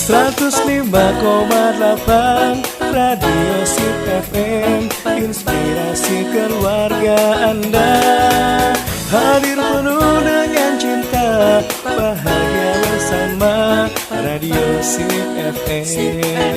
105,8 Radio Sip FM, inspirasi keluarga Anda. Hadir penuh dengan cinta, bahagia bersama Radio Sip FM.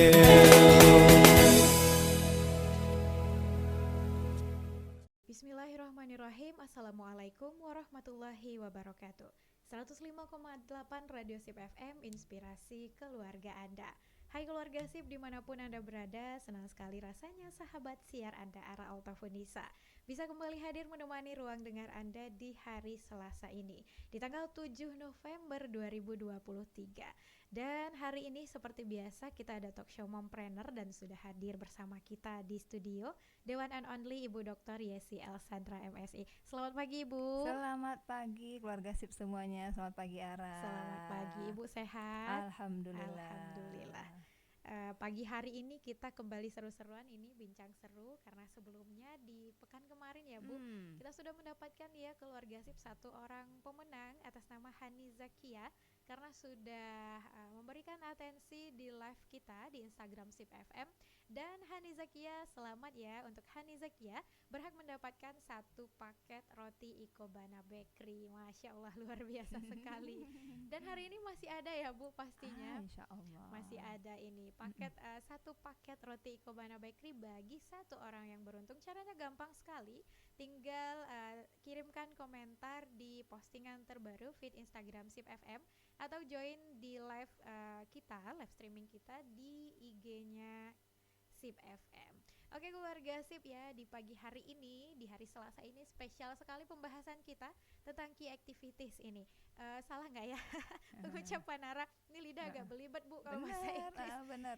Bismillahirrahmanirrahim. Assalamualaikum warahmatullahi wabarakatuh. 105,8 Radio Sip FM, inspirasi keluarga Anda. Hai keluarga Sip dimanapun Anda berada, senang sekali rasanya sahabat siar Anda Ara Altafunisa bisa kembali hadir menemani ruang dengar Anda di hari Selasa ini, di tanggal 7 November 2023. Dan hari ini seperti biasa kita ada talk show Mompreneur dan sudah hadir bersama kita di studio The one and only Ibu Dr. Yesi Elsandra MSI. Selamat pagi Ibu. Selamat pagi keluarga Sip semuanya. Selamat pagi Ara. Selamat pagi Ibu, sehat? Alhamdulillah. Pagi hari ini kita kembali seru-seruan, ini bincang seru karena sebelumnya di pekan kemarin ya Bu, kita sudah mendapatkan ya keluarga Sip satu orang pemenang atas nama Hani Zakia karena sudah memberikan atensi di live kita di Instagram Sip FM. Dan Hani Zakia, selamat ya untuk Hani Zakia, berhak mendapatkan satu paket roti Ikebana Bakery. Masya Allah, luar biasa sekali. Dan hari ini masih ada ya Bu pastinya. Insya Allah. Masih ada ini paket satu paket roti Ikebana Bakery bagi satu orang yang beruntung. Caranya gampang sekali, tinggal kirimkan komentar di postingan terbaru feed Instagram Sip FM atau join di live kita, live streaming kita di IG-nya Sip FM. Oke keluarga Sip ya, di pagi hari ini, di hari Selasa ini spesial sekali pembahasan kita tentang key activities ini. Salah nggak ya pengucapan Nara? Ini lidah agak belibet Bu kalau bahasa Inggris. Benar.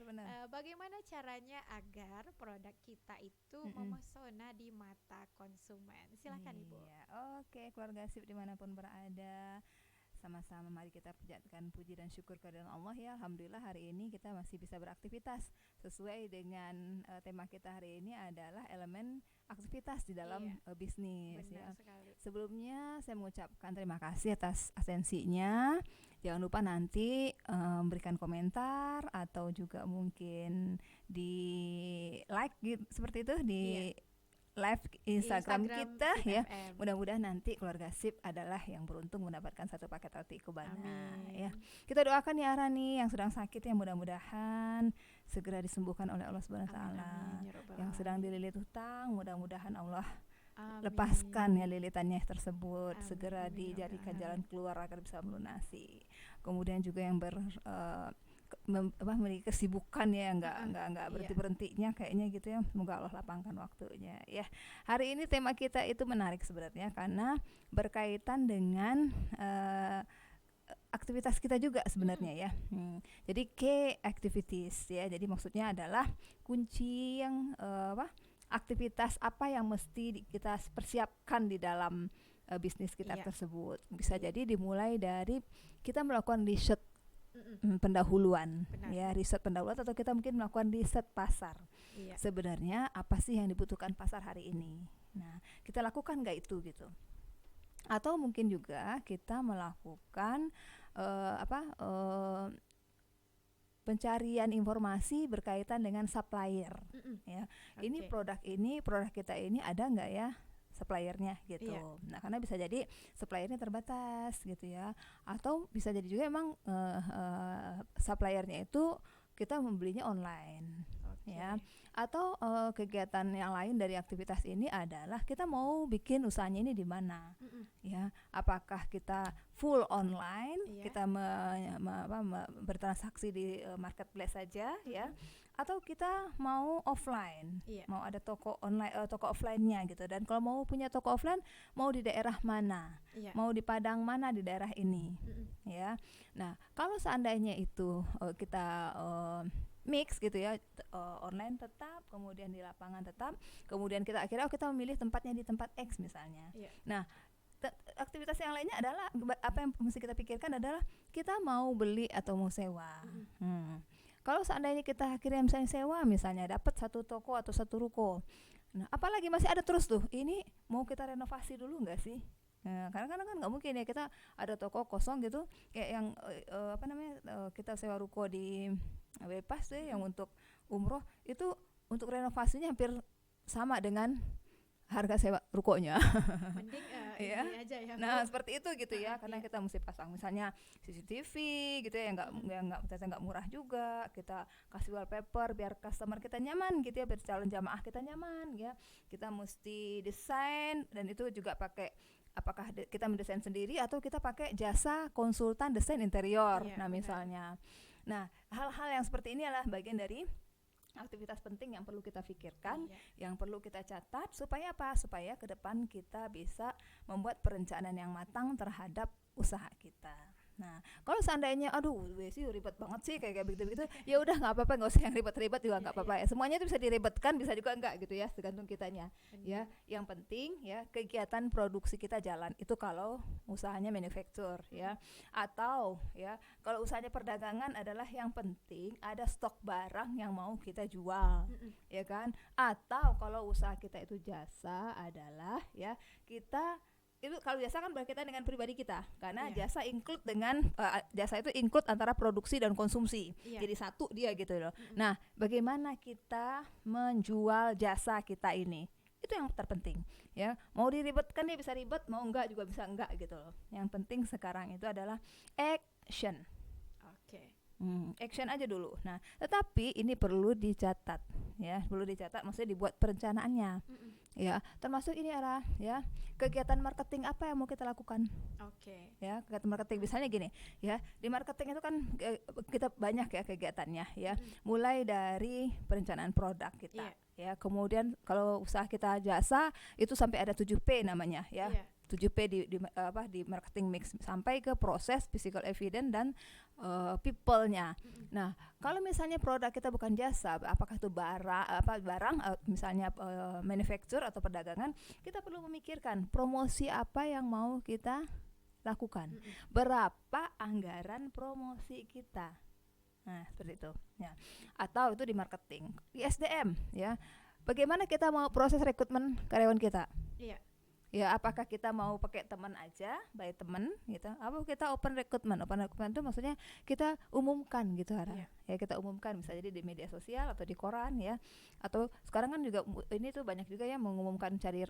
Bagaimana caranya agar produk kita itu memesona di mata konsumen? Silakan Ibu. Oke keluarga Sip dimanapun berada, sama-sama mari kita panjatkan puji dan syukur kepada Allah ya. Alhamdulillah hari ini kita masih bisa beraktivitas sesuai dengan tema kita hari ini adalah elemen aktivitas di dalam bisnis ya. Sekali. Sebelumnya saya mengucapkan terima kasih atas atensinya. Jangan lupa nanti berikan komentar atau juga mungkin di like gitu, seperti itu di live Instagram kita ya. Mudah-mudahan nanti keluarga Sip adalah yang beruntung mendapatkan satu paket roti Ikebana ya. Kita doakan ya Ara nih yang sedang sakit ya, mudah-mudahan segera disembuhkan oleh Allah Subhanahu wa taala. Yang sedang dililit hutang, mudah-mudahan Allah lepaskan ya lilitannya tersebut. Segera dijadikan jalan keluar agar bisa melunasi. Kemudian juga yang memiliki kesibukan ya, nggak berhentinya kayaknya gitu ya, semoga Allah lapangkan waktunya ya. Hari ini tema kita itu menarik sebenarnya karena berkaitan dengan aktivitas kita juga sebenarnya ya. Jadi key activities ya, jadi maksudnya adalah kunci yang aktivitas apa yang mesti kita persiapkan di dalam bisnis kita tersebut. Bisa jadi dimulai dari kita melakukan riset pendahuluan. Benar. Ya, riset pendahuluan atau kita mungkin melakukan riset pasar. Sebenarnya apa sih yang dibutuhkan pasar hari ini? Nah, kita lakukan nggak itu gitu? Atau mungkin juga kita melakukan pencarian informasi berkaitan dengan supplier. Ya, ini produk kita ini ada nggak ya suppliernya gitu. Nah, karena bisa jadi suppliernya terbatas gitu ya, atau bisa jadi juga emang suppliernya itu kita membelinya online. Ya, atau kegiatan yang lain dari aktivitas ini adalah kita mau bikin usahanya ini di mana, ya? Apakah kita full online, kita bertransaksi di marketplace saja, ya? Atau kita mau offline, mau ada toko online, toko offline-nya gitu. Dan kalau mau punya toko offline, mau di daerah mana, mau di Padang mana di daerah ini, ya? Nah, kalau seandainya itu kita mix gitu ya, online tetap, kemudian di lapangan tetap, kemudian kita akhirnya kita memilih tempatnya di tempat X misalnya. Nah, aktivitas yang lainnya adalah apa yang mesti kita pikirkan adalah kita mau beli atau mau sewa. Kalau seandainya kita akhirnya misalnya sewa, misalnya dapat satu toko atau satu ruko, nah apalagi masih ada terus tuh, ini mau kita renovasi dulu nggak sih? Nah, karena kan nggak mungkin ya kita ada toko kosong gitu kayak yang kita sewa ruko di Bebas deh yang untuk umroh itu untuk renovasinya hampir sama dengan harga sewa rukonya. Mending Ya. ini aja ya, Nah, Bu. seperti itu gitu ya, karena Iya. kita mesti pasang misalnya CCTV gitu ya, ternyata nggak murah juga. Kita kasih wallpaper biar customer kita nyaman gitu ya, biar calon jamaah kita nyaman ya. Kita mesti desain dan itu juga pakai apakah kita mendesain sendiri atau kita pakai jasa konsultan desain interior. Iya, Nah, benar. misalnya. Nah, hal-hal yang seperti ini adalah bagian dari aktivitas penting yang perlu kita pikirkan, Iya. yang perlu kita catat supaya apa? Supaya ke depan kita bisa membuat perencanaan yang matang terhadap usaha kita. Nah, kalau seandainya aduh sih ribet banget sih kayak begitu-begitu, ya udah nggak apa-apa, nggak usah yang ribet-ribet juga nggak Iya, apa-apa ya. Semuanya itu bisa diribetkan, bisa juga enggak gitu ya, tergantung kitanya. Ya, yang penting ya kegiatan produksi kita jalan. Itu kalau usahanya manufacture ya. Atau ya, kalau usahanya perdagangan adalah yang penting ada stok barang yang mau kita jual. Ya kan? Atau kalau usaha kita itu jasa adalah ya kita itu kalau jasa kan berkaitan dengan pribadi kita karena Iya. jasa include dengan jasa itu include antara produksi dan konsumsi. Iya. Jadi satu dia gitu loh. Nah, bagaimana kita menjual jasa kita ini? Itu yang terpenting ya. Mau diribetkan dia bisa ribet, mau enggak juga bisa enggak gitu loh. Yang penting sekarang itu adalah action. Oke. Action aja dulu. Nah, tetapi ini perlu dicatat ya, perlu dicatat maksudnya dibuat perencanaannya. Ya, termasuk ini adalah ya kegiatan marketing apa yang mau kita lakukan. Oke. Ya, kegiatan marketing misalnya gini ya, di marketing itu kan kita banyak ya kegiatannya ya, mulai dari perencanaan produk kita ya, kemudian kalau usaha kita jasa itu sampai ada 7P namanya ya. Iya. 7P di marketing mix sampai ke proses, physical evidence dan people-nya. Nah, kalau misalnya produk kita bukan jasa, apakah itu barang misalnya manufacture atau perdagangan, kita perlu memikirkan promosi apa yang mau kita lakukan. Berapa anggaran promosi kita. Nah, seperti itu ya. Atau itu di marketing, di SDM ya. Bagaimana kita mau proses rekrutmen karyawan kita? Iya. Ya, apakah kita mau pakai teman aja, by teman gitu? Apa kita open recruitment? Open recruitment itu maksudnya kita umumkan gitu Iya. ya, kita umumkan bisa jadi di media sosial atau di koran ya. Atau sekarang kan juga ini tuh banyak juga ya mengumumkan cari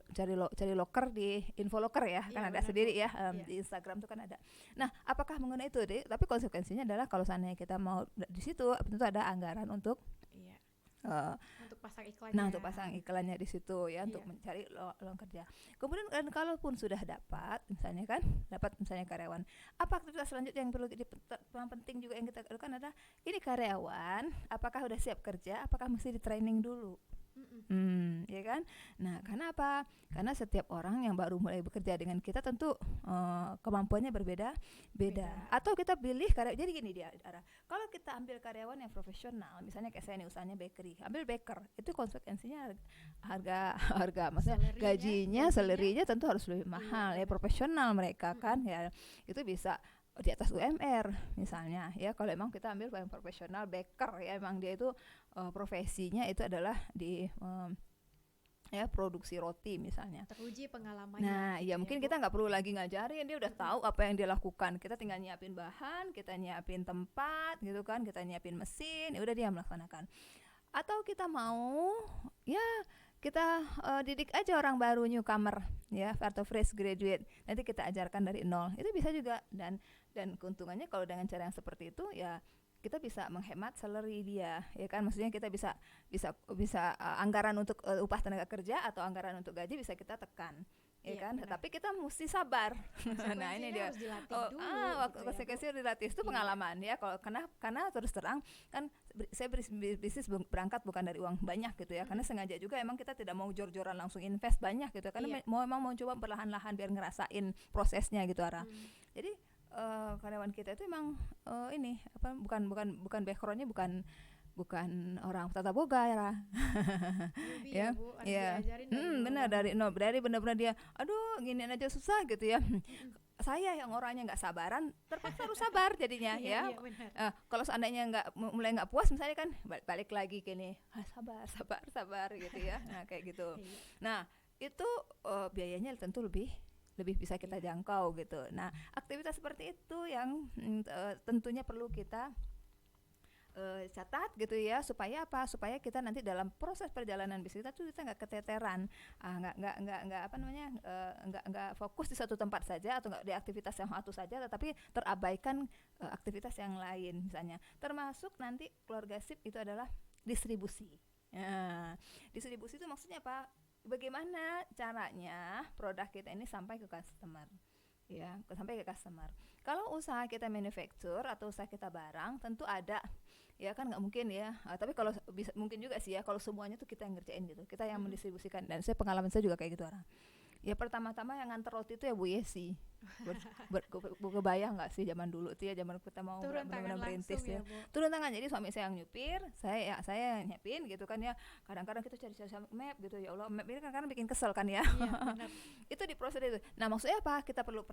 loker di infoloker ya, Iya, kan ada benar, sendiri Bu. ya, Iya. di Instagram tuh kan ada. Nah, apakah mengenai itu deh? Tapi konsekuensinya adalah kalau seandainya kita mau di situ tentu ada anggaran untuk Iya. eh, Untuk pasang iklannya. nah, untuk pasang iklannya di situ ya, untuk Iya. mencari lowongan kerja. Kemudian kan kalaupun sudah dapat misalnya karyawan, apa aktivitas selanjutnya yang perlu yang penting juga yang kita lakukan adalah ini karyawan apakah udah siap kerja, apakah mesti di training dulu. Ya kan? Nah, karena apa? Karena setiap orang yang baru mulai bekerja dengan kita tentu kemampuannya berbeda. Atau kita pilih jadi gini dia, kalau kita ambil karyawan yang profesional, misalnya kayak saya nih usahanya bakery, ambil baker, itu konsekuensinya harga maksudnya salary-nya tentu harus lebih mahal ya, profesional mereka kan ya. Itu bisa di atas UMR misalnya ya, kalau emang kita ambil yang profesional baker ya, emang dia itu profesinya itu adalah di ya produksi roti misalnya. Teruji pengalamannya. Nah, ya mungkin kita nggak perlu lagi ngajarin, dia udah tahu apa yang dia lakukan. Kita tinggal nyiapin bahan, kita nyiapin tempat gitu kan, kita nyiapin mesin, ya udah dia melaksanakan. Atau kita mau ya kita didik aja orang baru, newcomer ya, atau fresh graduate, nanti kita ajarkan dari nol, itu bisa juga. Dan keuntungannya kalau dengan cara yang seperti itu ya kita bisa menghemat salary dia ya kan, maksudnya kita bisa anggaran untuk upah tenaga kerja atau anggaran untuk gaji bisa kita tekan ya kan, tetapi kita mesti sabar. Nah, ini dia harus dilatih dulu waktu gitu ya, konsekuensi dilatih itu pengalaman ya. Kalau karena terus terang kan saya bisnis berangkat bukan dari uang banyak gitu ya, karena sengaja juga emang kita tidak mau jor-joran langsung invest banyak gitu, karena mau coba perlahan-lahan biar ngerasain prosesnya gitu Jadi karyawan kita itu emang ini apa, bukan backgroundnya bukan orang tata boga ya. Ya, Bu, harus diajarin dari nol benar, banget. dari benar-benar dia aduh gini aja susah gitu ya. Saya yang orangnya nggak sabaran terpaksa harus sabar jadinya ya. Iya, benar. Kalau seandainya mulai nggak puas misalnya kan balik lagi gini, sabar gitu ya. Nah, kayak gitu. Nah, itu biayanya tentu lebih lebih bisa kita jangkau gitu. Nah, aktivitas seperti itu yang tentunya perlu kita catat gitu ya, supaya apa? Supaya kita nanti dalam proses perjalanan bisnis kita tuh kita nggak keteteran, nggak apa namanya, nggak fokus di satu tempat saja atau nggak di aktivitas yang satu saja, tetapi terabaikan aktivitas yang lain misalnya. Termasuk nanti keluarga SIP itu adalah distribusi. Distribusi itu maksudnya apa? Bagaimana caranya produk kita ini sampai ke customer, ya, sampai ke customer. Kalau usaha kita manufacture atau usaha kita barang, tentu ada, ya kan nggak mungkin ya. Tapi kalau bisa mungkin juga sih ya, kalau semuanya tuh kita yang ngerjain gitu, kita yang mendistribusikan. Dan pengalaman saya juga kayak gitu orang. Ya pertama-tama yang nganter roti itu ya Bu Yesi. Kebayang nggak sih zaman dulu tuh ya, zaman kita mau benar-benar merintis ya. Turun tangan, jadi suami saya yang nyupir, saya yang nyiapin gitu kan ya. Kadang-kadang kita cari map gitu, ya Allah, map ini kadang-kadang bikin kesel kan ya. Itu di proses itu. Nah maksudnya apa? Kita perlu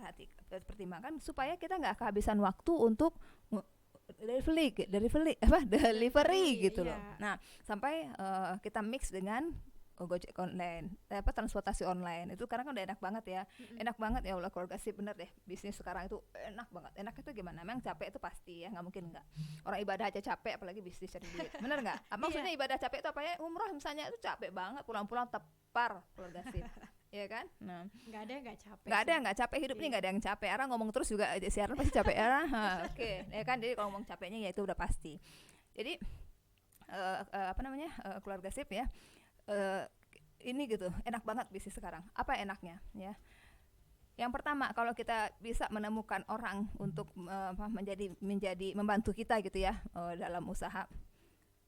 pertimbangkan supaya kita nggak kehabisan waktu untuk delivery gitu loh. Nah sampai kita mix dengan Gojek online, transportasi online itu sekarang kan udah enak banget ya, enak banget ya Allah, keluarga SIP bener deh, bisnis sekarang itu enak banget. Enak itu gimana? Memang capek itu pasti ya, nggak mungkin nggak. Orang ibadah aja capek, apalagi bisnis cari duit, bener nggak? Maksudnya ibadah capek itu apa ya? Umroh misalnya itu capek banget, pulang-pulang tepar keluarga SIP. Ya kan? Nah, nggak ada yang nggak capek. Nggak ada yang nggak capek, hidupnya nggak ada yang capek. Orang ngomong terus juga siaran pasti capek ya. Oke, ya kan? Jadi kalau ngomong capeknya ya itu udah pasti. Jadi keluarga SIP ya. Ini gitu, enak banget bisnis sekarang. Apa enaknya ya? Yang pertama, kalau kita bisa menemukan orang untuk menjadi membantu kita gitu ya dalam usaha,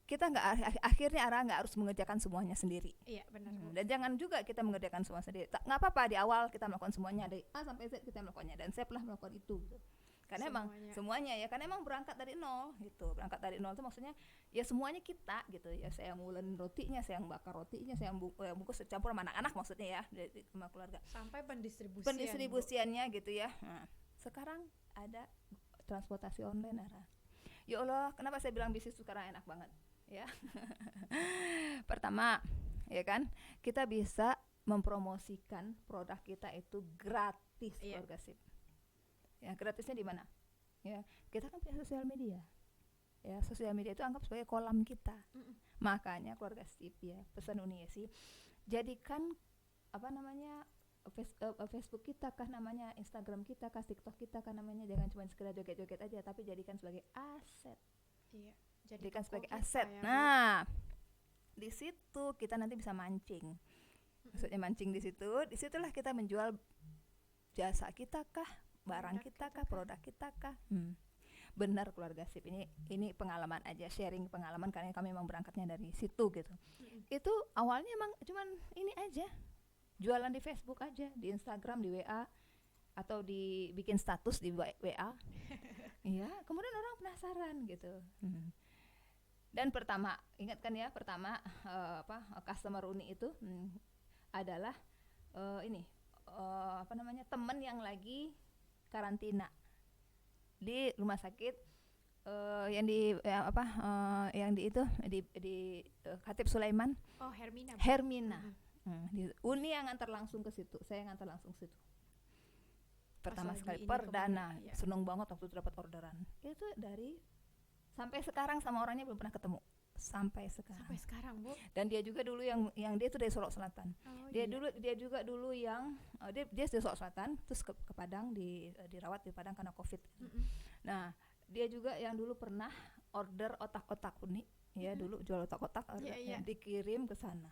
kita akhirnya nggak harus mengerjakan semuanya sendiri. Iya benar. Dan jangan juga kita mengerjakan semua sendiri. Nggak apa-apa di awal kita melakukan semuanya, dari A sampai Z kita melakukannya, dan saya pernah melakukan itu. Gitu. Karena semuanya ya, karena emang berangkat dari nol gitu. Berangkat dari nol itu maksudnya ya semuanya kita gitu ya. Saya yang ngulen rotinya, saya yang bakar rotinya, saya yang bungkus campur sama anak-anak maksudnya ya, sama keluarga. Sampai pendistribusiannya gitu ya. Nah, sekarang ada transportasi online, ya Allah, kenapa saya bilang bisnis sekarang enak banget ya? Pertama, ya kan, kita bisa mempromosikan produk kita itu gratis, keluarga SIP. Ya, gratisnya di mana? Ya, kita kan punya sosial media. Ya, sosial media itu anggap sebagai kolam kita. Makanya keluarga SIP ya, pesan Uni Yesi, jadikan Facebook kita kah namanya, Instagram kita kah, TikTok kita kah namanya, jangan cuma sekedar joget-joget aja, tapi jadikan sebagai aset. Iya, jadikan sebagai aset. Ya, nah, di situ kita nanti bisa mancing. Maksudnya mancing di situ, disitulah kita menjual jasa kita kah, barang kita kah, produk kita kah. Benar keluarga SIP, ini pengalaman aja, sharing pengalaman, karena kami memang berangkatnya dari situ gitu. Itu awalnya emang cuman ini aja, jualan di Facebook aja, di Instagram, di WA, atau dibikin status di WA. Iya, kemudian orang penasaran gitu. Dan ingatkan ya, customer Uni itu adalah teman yang lagi karantina di rumah sakit yang di Khatib Sulaiman. Oh, Hermina. Di Uni yang ngantar langsung ke situ, saya ngantar langsung ke situ. Pertama sekali, perdana, seneng banget waktu itu dapat orderan. Itu sampai sekarang sama orangnya belum pernah ketemu. Sampai sekarang, Bu. Dan dia juga dulu yang dia itu dari Solok Selatan. Dia juga dulu yang dia dari Solok Selatan, terus ke Padang, dirawat di Padang karena Covid. Nah, dia juga yang dulu pernah order otak-otak Uni, ya dulu jual otak-otak, dikirim ke sana.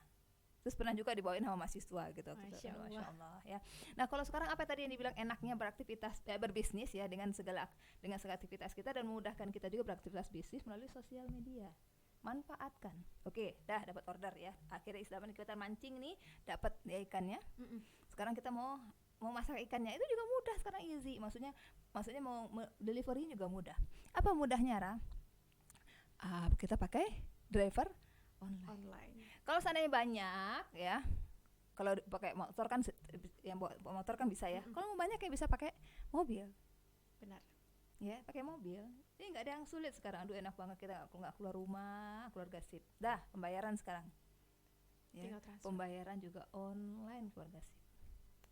Terus pernah juga dibawain sama mahasiswa gitu. Masya Allah ya. Nah, kalau sekarang apa tadi yang dibilang enaknya beraktivitas berbisnis ya, dengan segala aktivitas kita, dan memudahkan kita juga beraktivitas bisnis melalui sosial media. Manfaatkan. Oke, dapat order ya. Akhirnya Islaman kita mancing nih, dapat ya ikannya. Sekarang kita mau masak ikannya, itu juga mudah sekarang, easy. Maksudnya mau delivery juga mudah. Apa mudahnya, Ra? Kita pakai driver online. Kalau seandainya banyak ya, kalau pakai motor kan, yang bawa motor kan bisa ya. Kalau mau banyak ya bisa pakai mobil. Benar. Ya, pakai mobil. Ini nggak ada yang sulit sekarang. Aduh, enak banget, kita nggak keluar rumah, keluarga SIP. Pembayaran sekarang. Ya, pembayaran juga online, keluarga SIP.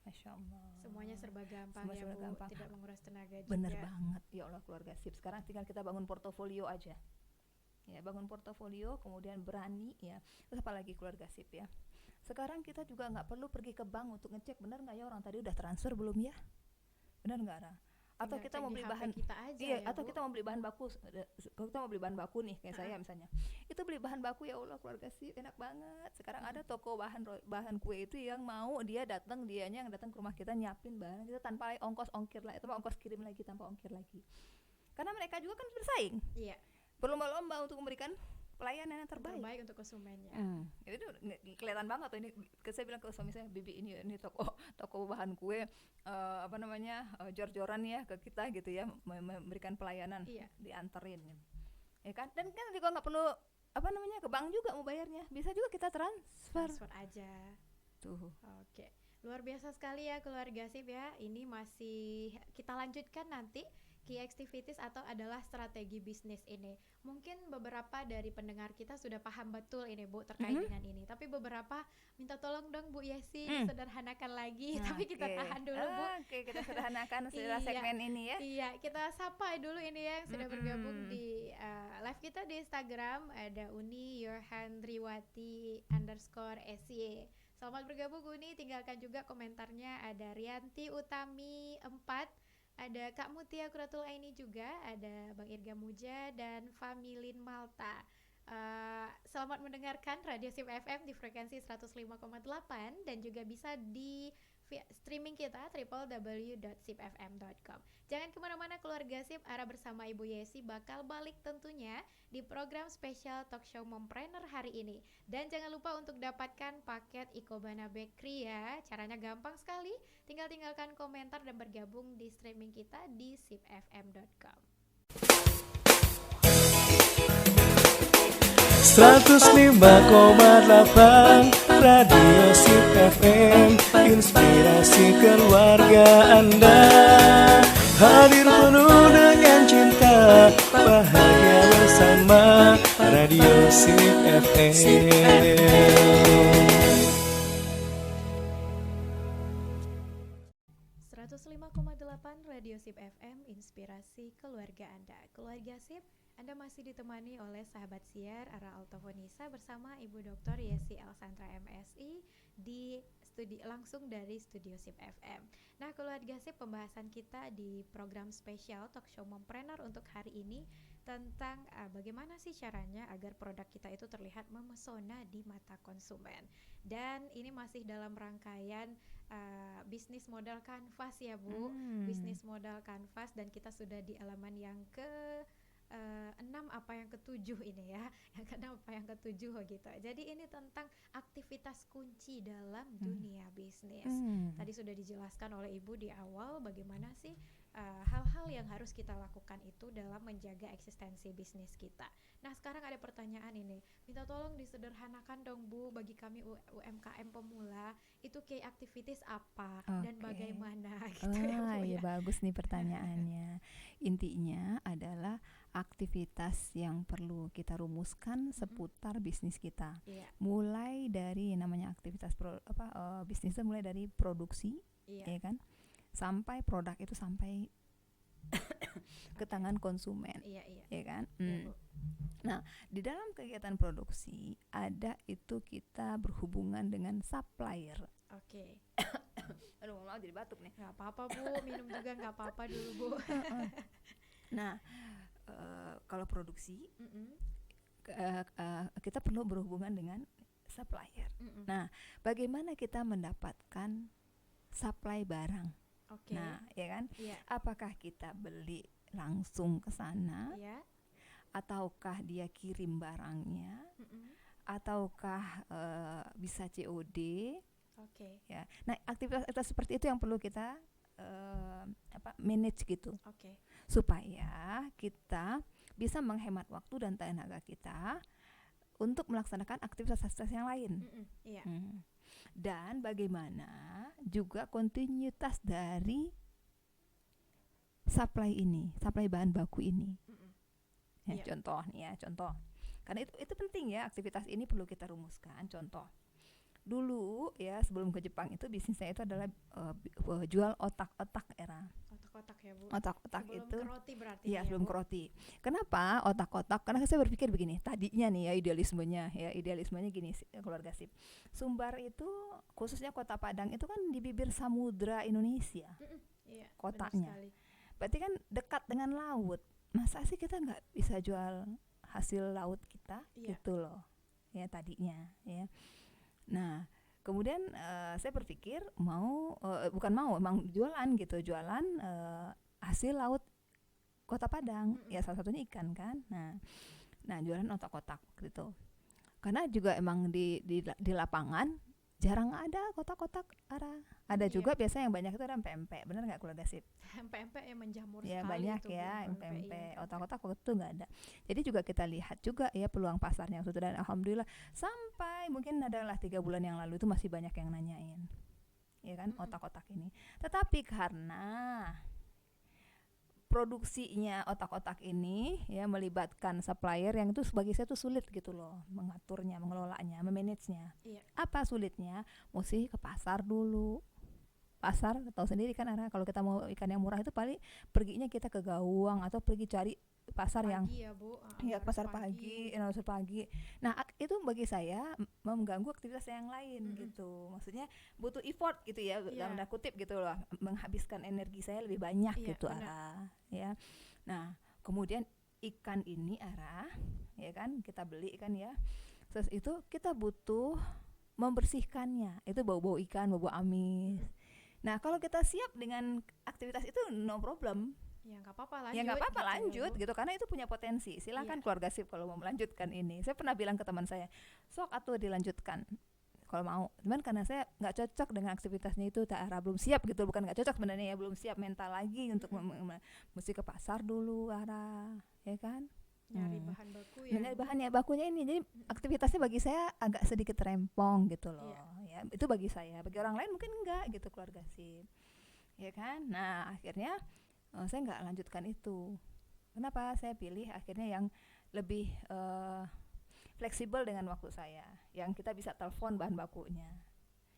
Masya Allah. Semuanya serba gampang Semua ya serba Bu, gampang. tidak menguras tenaga juga. Bener banget, ya Allah keluarga sip. Sekarang tinggal kita bangun portofolio aja. Ya, bangun portofolio, kemudian berani ya. Terus apalagi keluarga sip ya. Sekarang kita juga nggak perlu pergi ke bank untuk ngecek benar nggak ya orang tadi udah transfer belum ya? Benar nggak Ra? Atau Tinggal kita cek mau di beli HP bahan kita aja iya, ya, atau Bu. kita mau beli bahan baku, kita mau beli bahan baku nih kayak saya misalnya. Itu beli bahan baku ya Allah keluarga sip enak banget. Sekarang ada toko bahan kue itu yang mau dia datang dianya yang datang ke rumah kita nyiapin bahan kita tanpa ongkos ongkir lah, itu ongkos kirim lagi tanpa ongkir lagi. Karena mereka juga kan bersaing. Iya, Berlomba-lomba untuk memberikan pelayanan yang terbaik. terbaik untuk konsumennya. Itu kelihatan banget tuh ini. Saya bilang ke suami saya, Bibi ini toko bahan kue jor-joran ya ke kita gitu ya, memberikan pelayanan, Iya. dianterin, ya kan? Dan kan juga nggak perlu ke bank juga mau bayarnya, bisa juga kita transfer. Transfer aja. Tuh. Oke, luar biasa sekali ya keluarga sip ya. Ini masih kita lanjutkan nanti key activities atau adalah strategi bisnis ini. Mungkin beberapa dari pendengar kita sudah paham betul ini Bu terkait dengan ini. Tapi beberapa minta tolong dong Bu Yesi disederhanakan lagi. Tapi kita tahan dulu Bu. Oke, kita sederhanakan setelah Iya. segmen ini ya. Iya, kita sapa dulu ini yang sudah bergabung di live kita di Instagram. Ada Uni Yorhandriwati _SY. Selamat bergabung Uni, tinggalkan juga komentarnya. Ada Rianti Utami 4, ada Kak Mutia Kuratul Aini juga, ada Bang Irga Muja dan Familin Malta. Selamat mendengarkan Radio SIP FM di frekuensi 105,8 dan juga bisa di streaming kita www.sipfm.com. Jangan kemana-mana keluarga SIP, Ara bersama Ibu Yesi bakal balik tentunya di program spesial Talk Show Mompreneur hari ini. Dan jangan lupa untuk dapatkan paket Ikobana Bakery ya. Caranya gampang sekali, tinggal tinggalkan komentar dan bergabung di streaming kita di sipfm.com. 105,8 Radio SIP FM, inspirasi keluarga Anda. Hadir penuh dengan cinta, bahagia bersama Radio SIP FM. 105,8 Radio SIP FM, inspirasi keluarga Anda. Keluarga SIP, Anda masih ditemani oleh sahabat siar Ara Altofonisa bersama Ibu Dr. Yesi Alsandra MSI di langsung dari studio SIP FM. Nah, keluarga SIP, pembahasan kita di program spesial Talk Show Mompreneur untuk hari ini tentang bagaimana sih caranya agar produk kita itu terlihat memesona di mata konsumen. Dan ini masih dalam rangkaian bisnis modal kanvas ya Bu, bisnis modal kanvas, dan kita sudah di elemen yang ke 6 apa yang ke-7 ini ya, yang ke-6 apa yang ke-7 gitu. Jadi ini tentang aktivitas kunci dalam dunia bisnis. Tadi sudah dijelaskan oleh Ibu di awal bagaimana sih hal-hal yang harus kita lakukan itu dalam menjaga eksistensi bisnis kita. Nah, sekarang ada pertanyaan ini, minta tolong disederhanakan dong Bu, bagi kami UMKM pemula itu key activities apa dan bagaimana gitu ya Bu iya, ya. bagus nih pertanyaannya. Intinya adalah aktivitas yang perlu kita rumuskan seputar bisnis kita. Iya. Mulai dari namanya aktivitas bisnis itu mulai dari produksi, ya kan? Sampai produk itu sampai ke tangan konsumen. Iya. Ya kan? Iya, Bu. Nah, di dalam kegiatan produksi ada itu kita berhubungan dengan supplier. Oke. Aduh, mau jadi batuk nih. Nggak apa-apa Bu, minum juga nggak apa-apa dulu Bu. Nah, kalau produksi kita perlu berhubungan dengan supplier. Nah, bagaimana kita mendapatkan supply barang? Oke. Nah, ya kan? Iya. Apakah kita beli langsung ke sana, Iya. ataukah dia kirim barangnya, ataukah bisa COD? Oke. Ya. Nah, aktivitas seperti itu yang perlu kita manage gitu. Oke. Supaya kita bisa menghemat waktu dan tenaga kita untuk melaksanakan aktivitas-aktivitas yang lain. Iya. Dan bagaimana juga kontinuitas dari supply ini, supply bahan baku ini. Ya, Iya. contoh nih ya, contoh. Karena itu penting ya, aktivitas ini perlu kita rumuskan. Contoh, dulu ya sebelum ke Jepang itu bisnis saya itu adalah jual otak-otak era. Otak-otak ya Bu. Otak-otak Sebelum itu ke roti berarti iya ya, sebelum Bu? ke roti. Kenapa otak-otak? Karena saya berpikir begini, tadinya nih ya idealismenya gini keluarga sip. Sumbar itu khususnya Kota Padang itu kan di bibir samudra Indonesia Iya, benar kotanya. sekali. Berarti kan dekat dengan laut. Masa sih kita nggak bisa jual hasil laut kita Iya. gitu loh ya tadinya ya. Nah kemudian saya berpikir emang jualan hasil laut Kota Padang ya salah satunya ikan kan. Nah jualan otak-otak gitu karena juga emang di lapangan jarang ada kotak-kotak arah. Ada Iya. juga biasa yang banyak itu ada pempek, bener nggak keluarga sip? Pempek yang menjamur Ya sekali banyak itu, ya Bu, pempek, iya. otak-otak waktu itu nggak ada. Jadi juga kita lihat juga ya peluang pasarnya waktu itu dan alhamdulillah sampai mungkin adalah 3 bulan yang lalu itu masih banyak yang nanyain, ya kan otak-otak ini. Tetapi karena produksinya otak-otak ini ya melibatkan supplier yang itu bagi saya tuh sulit gitu loh mengaturnya, mengelolanya, memanagenya. Iya. Apa sulitnya? Mesti ke pasar dulu. Pasar tahu sendiri kan Ara, kalau kita mau ikan yang murah itu paling perginya kita ke Gawang atau pergi cari pasar yang Pagi ya Bu. ya Harus pasar pagi. Nah itu bagi saya mengganggu aktivitas saya yang lain gitu. Maksudnya butuh effort gitu ya dalam tanda kutip gitu loh, menghabiskan energi saya lebih banyak Iya, gitu benar. Ara ya. Nah kemudian ikan ini Ara ya kan kita beli kan ya. Terus itu kita butuh membersihkannya. Itu bau-bau ikan, bau-bau amis. Nah kalau kita siap dengan aktivitas itu no problem. Ya nggak apa-apa lanjut. Ya nggak apa-apa gitu ya, lanjut Bu. gitu karena itu punya potensi. Silakan Iya. keluarga sip kalau mau melanjutkan ini. Saya pernah bilang ke teman saya, sok atuh dilanjutkan kalau mau. Cuman karena saya nggak cocok dengan aktivitasnya itu, belum siap gitu. Bukan nggak cocok sebenarnya ya, belum siap mental lagi untuk mesti ke pasar dulu Ara, ya kan? Nyari bahan baku ya. Nyari bahan ya bakunya ini. Jadi aktivitasnya bagi saya agak sedikit rempong gitu loh. Ya itu bagi saya. Bagi orang lain mungkin enggak gitu keluarga sip. Ya kan? Nah akhirnya saya nggak lanjutkan itu. Kenapa? Saya pilih akhirnya yang lebih fleksibel dengan waktu saya, yang kita bisa telepon bahan bakunya,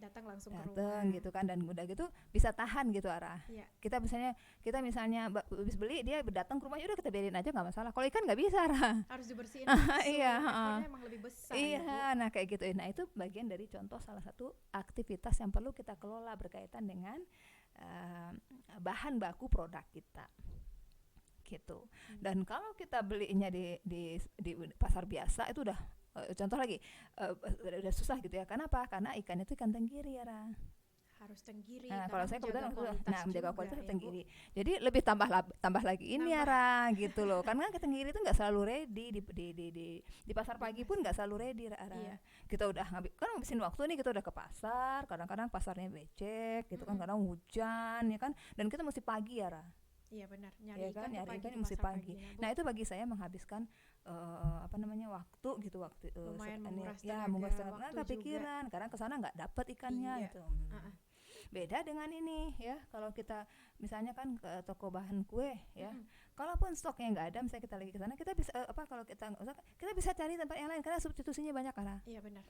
Datang langsung ke rumah. datang gitu kan, dan udah gitu bisa tahan gitu Ara. Iya. Kita misalnya habis beli dia datang ke rumahnya udah kita biarin aja nggak masalah. Kalau ikan nggak bisa Ara. Harus dibersihin langsung. Iya, Ekornya emang lebih besar ya, Bu. Iya, nah kayak gitu. Nah itu bagian dari contoh salah satu aktivitas yang perlu kita kelola berkaitan dengan bahan baku produk kita gitu. Dan kalau kita belinya di pasar biasa itu udah contoh lagi udah susah gitu ya. Kenapa? Karena ikan itu ikan tenggiri ya Ra. Harus tenggiri. Nah, karena kalau saya kebetulan menjaga juga kualitas ya, Bu. tenggiri. Jadi lebih tambah lagi ini ya Ra gitu loh. Karena tenggiri itu nggak selalu ready di pasar pagi pun nggak selalu ready Ra. Iya. Kita udah ngabisin waktu nih, kita udah ke pasar, kadang-kadang pasarnya becek gitu kan, kadang hujan ya kan, dan kita mesti pagi ya Ra. Iya benar. Ya kan, nyari ikan di mesti pasar pagi. paginya, Bu. Nah itu bagi saya menghabiskan waktu gitu Lumayan menguras ya tenaga, menguras waktu tenaga pikiran karena kesana nggak dapat ikannya Iya. itu. Beda dengan ini ya, kalau kita misalnya kan ke toko bahan kue ya, kalaupun stoknya nggak ada, misalnya kita lagi ke sana, kita bisa kalau kita bisa cari tempat yang lain karena substitusinya banyak karena Iya benar.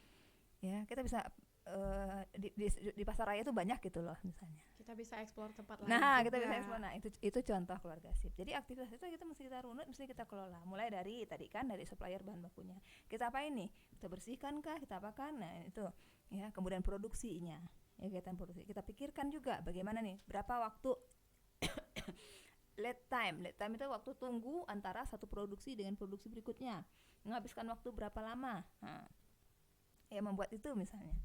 ya kita bisa di pasar raya itu banyak gitu loh misalnya. Kita bisa eksplor tempat lain. Nah, juga. kita bisa ekspor. Nah, itu contoh keluarga sip. Jadi aktivitas itu kita mesti kita runut, mesti kita kelola. Mulai dari tadi kan dari supplier bahan bakunya. Kita apain nih? Kita bersihkan kah? Kita apakan? Nah, itu ya. Kemudian produksinya. Ya, kegiatan produksi. Kita pikirkan juga bagaimana nih? Berapa waktu lead time. Lead time itu waktu tunggu antara satu produksi dengan produksi berikutnya. Menghabiskan waktu berapa lama? Nah, ya membuat itu misalnya.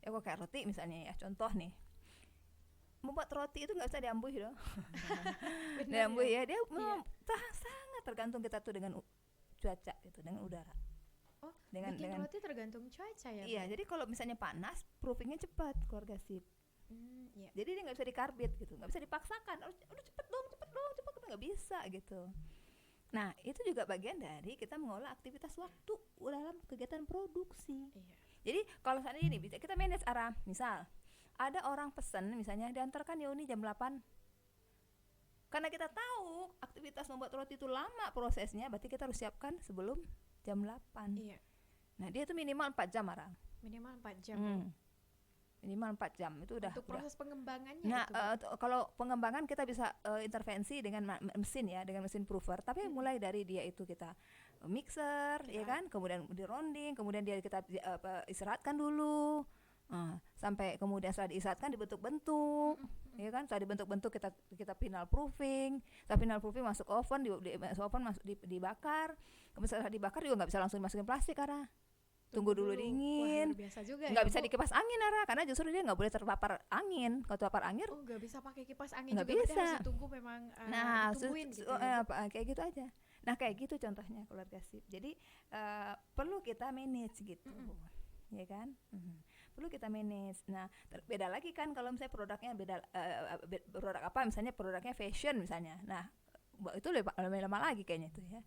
Ya kok kayak roti misalnya ya. Contoh nih. Membuat roti itu nggak bisa diambuh loh. Diambuh ya, dia sangat tergantung kita tuh dengan cuaca gitu, dengan udara. Oh, dengan roti tergantung cuaca ya? Iya, jadi kalau misalnya panas, proofingnya cepat keluarga sip. Iya. Jadi dia nggak bisa dikarbit gitu, nggak bisa dipaksakan. Udah cepet dong, nggak bisa gitu. Nah, itu juga bagian dari kita mengolah aktivitas waktu dalam kegiatan produksi. Iya. Jadi kalau saat ini bisa kita manage arah, misal ada orang pesan misalnya diantarkan Yoni jam 8. Karena kita tahu aktivitas membuat roti itu lama prosesnya, berarti kita harus siapkan sebelum jam 8. Iya. Nah, dia itu minimal 4 jam Ara. Minimal 4 jam. minimal 4 jam itu udah. Untuk proses pengembangannya Nah, itu, Bu. kalau pengembangan kita bisa intervensi dengan mesin ya, dengan mesin prover. Tapi mulai dari dia itu kita mixer, ya kan, kemudian di rounding, kemudian dia kita istirahatkan dulu, sampai kemudian setelah diistirahatkan dibentuk-bentuk, ya kan. Setelah dibentuk-bentuk kita final proofing. Setelah final proofing masuk oven, dibakar. Kemudian setelah dibakar juga nggak bisa langsung dimasukin plastik, Ara. Tunggu dulu Wah, dingin. luar biasa juga Nggak ya, bisa Bu. dikipas angin, Ara, karena justru dia nggak boleh terpapar angin. Kalau terpapar angin, Oh, nggak bisa pakai kipas angin Nggak juga, berarti bisa. harus ditunggu memang nah, ditungguin gitu ya, Bu. kayak gitu aja. Nah, kayak gitu contohnya keluarga sip. Jadi perlu kita manage gitu, ya kan? Perlu kita manage. Nah, beda lagi kan kalau misalnya produknya beda, produk apa? Misalnya produknya fashion misalnya. Nah, itu lebih lama lagi kayaknya itu ya.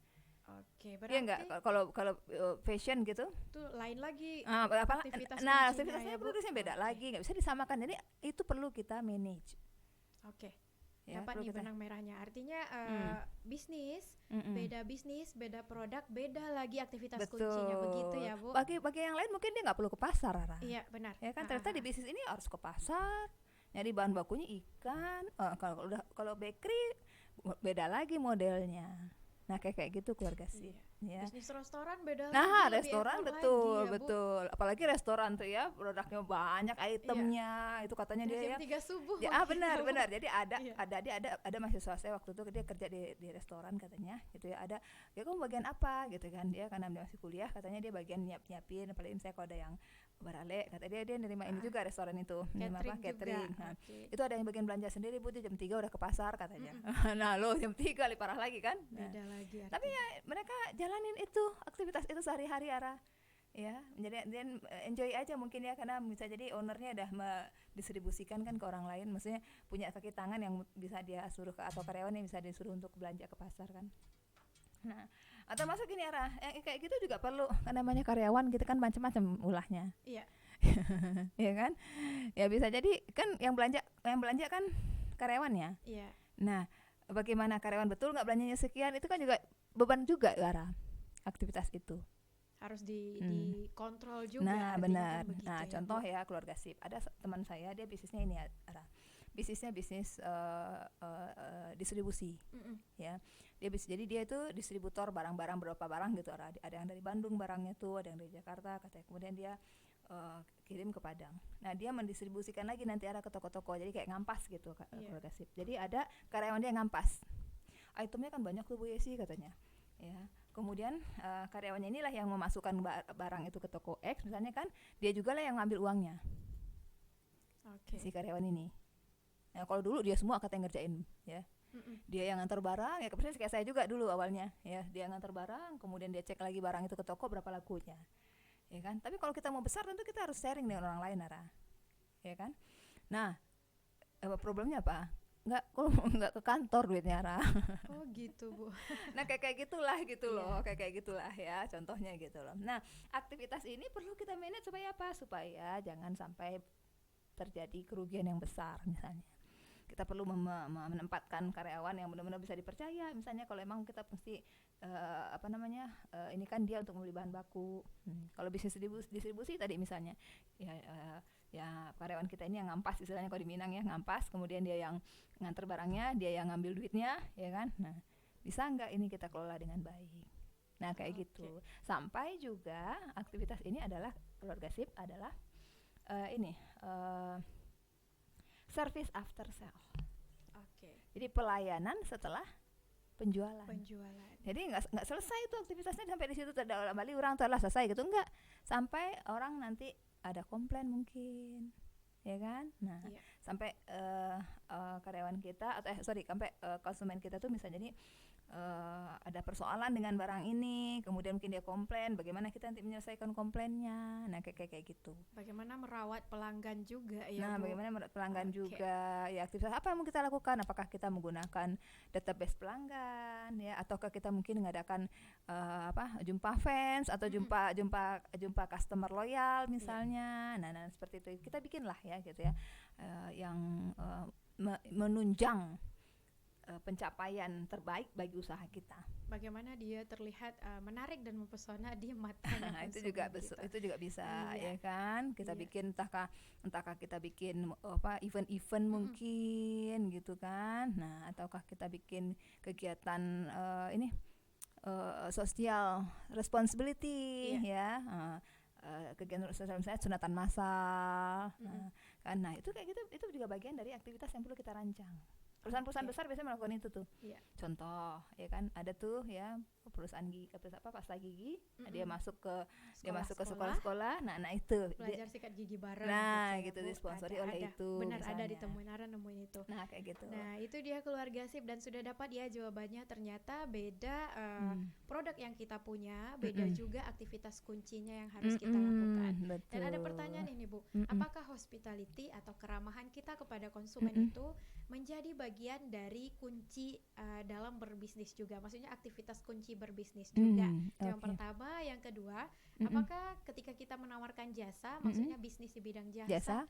Oke, Iya berarti enggak? Kalau fashion gitu, itu lain lagi aktivitas kuncinya nah aktivitasnya ya, Bu. produksinya beda Oke. lagi, nggak bisa disamakan. Jadi itu perlu kita manage. Oke. Ya, Dapat perlu nih kita. benang merahnya. Artinya bisnis, beda produk, beda lagi aktivitas Betul. kuncinya, begitu ya, Bu. Bagi yang lain mungkin dia nggak perlu ke pasar, Rara. Iya, benar. Ya kan, ternyata di bisnis ini harus ke pasar, nyari bahan bakunya ikan. Kalau bakery beda lagi modelnya. Nah, kayak gitu keluarga sih. Ya. Bisnis restoran beda Nah, lagi, lebih restoran effort betul, lagi ya, Bu. betul. Apalagi restoran tuh ya, produknya banyak itemnya. Itu katanya Dari dia jam ya. 3 subuh. Ya, mungkin ya, Bu. benar. Jadi Iya. ada mahasiswa saya waktu itu dia kerja di restoran katanya, gitu ya. Ada, ya kamu bagian apa gitu kan, dia karena dia masih kuliah, katanya dia bagian nyiapin, apalagi misalnya kalau ada yang barale, kata dia nerima ini juga restoran itu, nerima apa, catering. Nah, Oke. itu ada yang bagian belanja sendiri, Bu, dia jam 3 udah ke pasar katanya. Nah, lo jam 3 lebih parah lagi kan. Nah, Beda lagi. tapi ya mereka jalanin itu aktivitas itu sehari-hari, Ara, ya. Jadi dia enjoy aja mungkin ya, karena bisa jadi ownernya udah mendistribusikan kan ke orang lain, maksudnya punya kaki tangan yang bisa dia suruh atau karyawan yang bisa disuruh untuk belanja ke pasar kan. Nah, atau masuk gini, Ara, yang kayak gitu juga perlu, kan namanya karyawan gitu kan macam-macam ulahnya. Iya. Ya kan, ya bisa jadi kan yang belanja kan karyawannya. Iya. Nah, bagaimana karyawan betul nggak belanjanya sekian, itu kan juga beban juga, Ara, aktivitas itu. Harus dikontrol juga. Nah, artinya benar. kan begitu Nah, ya, Bu. contoh ya keluarga sip. Ada teman saya, dia bisnisnya ini, Ara. Bisnisnya bisnis distribusi. Ya. Jadi dia itu distributor barang-barang, berapa barang gitu, Ara. Ada yang dari Bandung barangnya tuh, ada yang dari Jakarta katanya. Kemudian dia kirim ke Padang. Nah, dia mendistribusikan lagi nanti, Ara, ke toko-toko. Jadi kayak ngampas gitu, keluarga sip. Jadi ada karyawan dia ngampas. Itemnya kan banyak tuh, Bu Yesi katanya. Ya. Kemudian karyawannya inilah yang memasukkan barang itu ke toko X misalnya kan, dia juga lah yang ngambil uangnya. Oke. Si karyawan ini. Nah, kalau dulu dia semua kata yang ngerjain, ya. Dia yang ngantar barang, ya persis kayak saya juga dulu awalnya, ya. Dia ngantar barang, kemudian dia cek lagi barang itu ke toko berapa lakunya. Ya kan? Tapi kalau kita mau besar tentu kita harus sharing dengan orang lain, Ara. Ya kan? Nah, problemnya apa? Nggak ke kantor duitnya, Ara. Oh, gitu, Bu. Nah, kayak gitulah gitu loh, kayak gitulah ya contohnya gitu loh. Nah, aktivitas ini perlu kita manage supaya apa? Supaya jangan sampai terjadi kerugian yang besar misalnya. Kita perlu menempatkan karyawan yang benar-benar bisa dipercaya. Misalnya kalau emang kita mesti ini kan dia untuk membeli bahan baku. Kalau bisnis distribusi tadi misalnya, ya karyawan kita ini yang ngampas, istilahnya kalau di Minang ya, ngampas, kemudian dia yang nganter barangnya, dia yang ngambil duitnya, ya kan. Nah, bisa nggak ini kita kelola dengan baik. Nah, kayak gitu. Sampai juga aktivitas ini adalah keluarga sip adalah service after sale. Oke. Jadi pelayanan setelah penjualan. Jadi nggak selesai itu aktivitasnya sampai di situ, tidak kembali orang telah selesai gitu, enggak, sampai orang nanti ada komplain mungkin, ya kan. Nah, sampai karyawan kita atau sampai konsumen kita tuh misalnya jadi ada persoalan dengan barang ini, kemudian mungkin dia komplain, bagaimana kita nanti menyelesaikan komplainnya. Nah, kayak gitu. Bagaimana merawat pelanggan juga ya, Nah, Bu? bagaimana merawat pelanggan juga, ya aktivitas apa yang mau kita lakukan? Apakah kita menggunakan database pelanggan, ya, ataukah kita mungkin mengadakan jumpa fans atau jumpa customer loyal misalnya. Nah, seperti itu kita bikinlah ya gitu ya, yang menunjang pencapaian terbaik bagi usaha kita. Bagaimana dia terlihat menarik dan mempesona di matanya Nah, itu juga konsumen kita. itu juga bisa Iya. ya kan, kita Iya. bikin entahkah kita bikin event-event mungkin gitu kan. Nah, ataukah kita bikin kegiatan ini social responsibility Iya. ya. Kegiatan sosial misalnya sunatan massal. Nah, itu kayak gitu, itu juga bagian dari aktivitas yang perlu kita rancang. Perusahaan-perusahaan Oke. besar biasanya melakukan itu tuh. Iya. Contoh, ya kan, ada tuh ya perusahaan pasta gigi, dia masuk ke sekolah-sekolah. Nah itu belajar sikat gigi bareng. nah gitu gitu ya, Bu. disponsori Ada, oleh ada. itu. Benar, ada misalnya. ditemuin, Ara nemuin itu. Nah kayak gitu. Nah, itu dia keluarga sip, dan sudah dapat ya jawabannya. Ternyata beda produk yang kita punya, beda juga aktivitas kuncinya yang harus kita lakukan. Betul. Dan ada pertanyaan ini, Bu. Apakah hospitality atau keramahan kita kepada konsumen itu menjadi bagian dari kunci dalam berbisnis juga? Maksudnya aktivitas kunci berbisnis juga. Itu yang pertama. Yang kedua, apakah ketika kita menawarkan jasa, maksudnya bisnis di bidang jasa,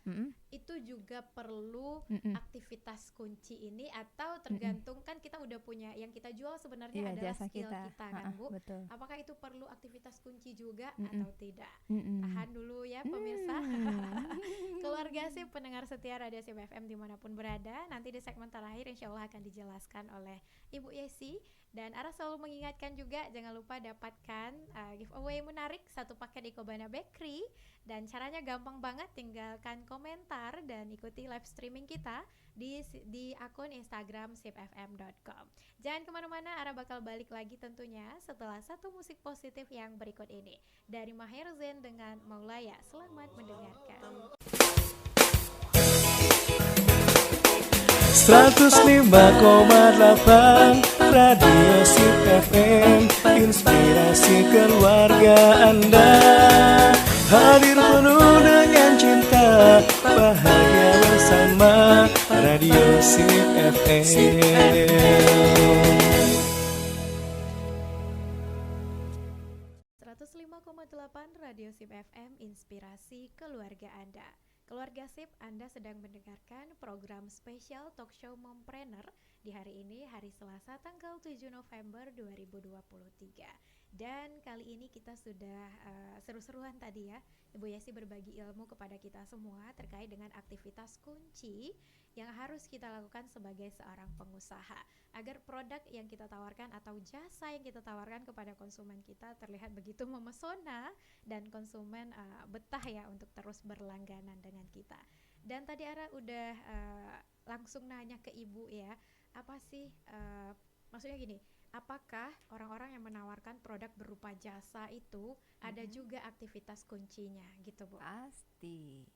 itu juga perlu aktivitas kunci ini, atau tergantung kan kita udah punya yang kita jual sebenarnya adalah jasa skill kita kan, Bu? Betul. Apakah itu perlu aktivitas kunci juga atau tidak? Tahan dulu ya pemirsa. Keluarga Sip, pendengar setia Radio Sip FM dimanapun berada, nanti di segmen terakhir insya Allah akan dijelaskan oleh Ibu Yesi. Dan Ara selalu mengingatkan juga, jangan lupa dapatkan giveaway menarik, 1 paket Ikebana Bakery. Dan caranya gampang banget, tinggalkan komentar dan ikuti live streaming kita di akun Instagram sipfm.com. Jangan kemana-mana, Ara bakal balik lagi tentunya setelah satu musik positif yang berikut ini. Dari Maher Zain dengan Maulaya. Selamat mendengarkan. 105,8 Radio Sip FM, inspirasi keluarga Anda. Hadir penuh dengan cinta, bahagia bersama Radio Sip FM. 105,8 Radio Sip FM, inspirasi keluarga Anda. Keluarga Sip, Anda sedang mendengarkan program spesial Talk Show Mompreneur di hari ini, hari Selasa tanggal 7 November 2023. Dan kali ini kita sudah seru-seruan tadi ya, Ibu Yesi berbagi ilmu kepada kita semua terkait dengan aktivitas kunci yang harus kita lakukan sebagai seorang pengusaha, agar produk yang kita tawarkan atau jasa yang kita tawarkan kepada konsumen kita terlihat begitu memesona dan konsumen betah ya untuk terus berlangganan dengan kita. Dan tadi Ara udah langsung nanya ke Ibu ya, apa sih maksudnya gini, apakah orang-orang yang menawarkan produk berupa jasa itu ada juga aktivitas kuncinya gitu, Bu? Pasti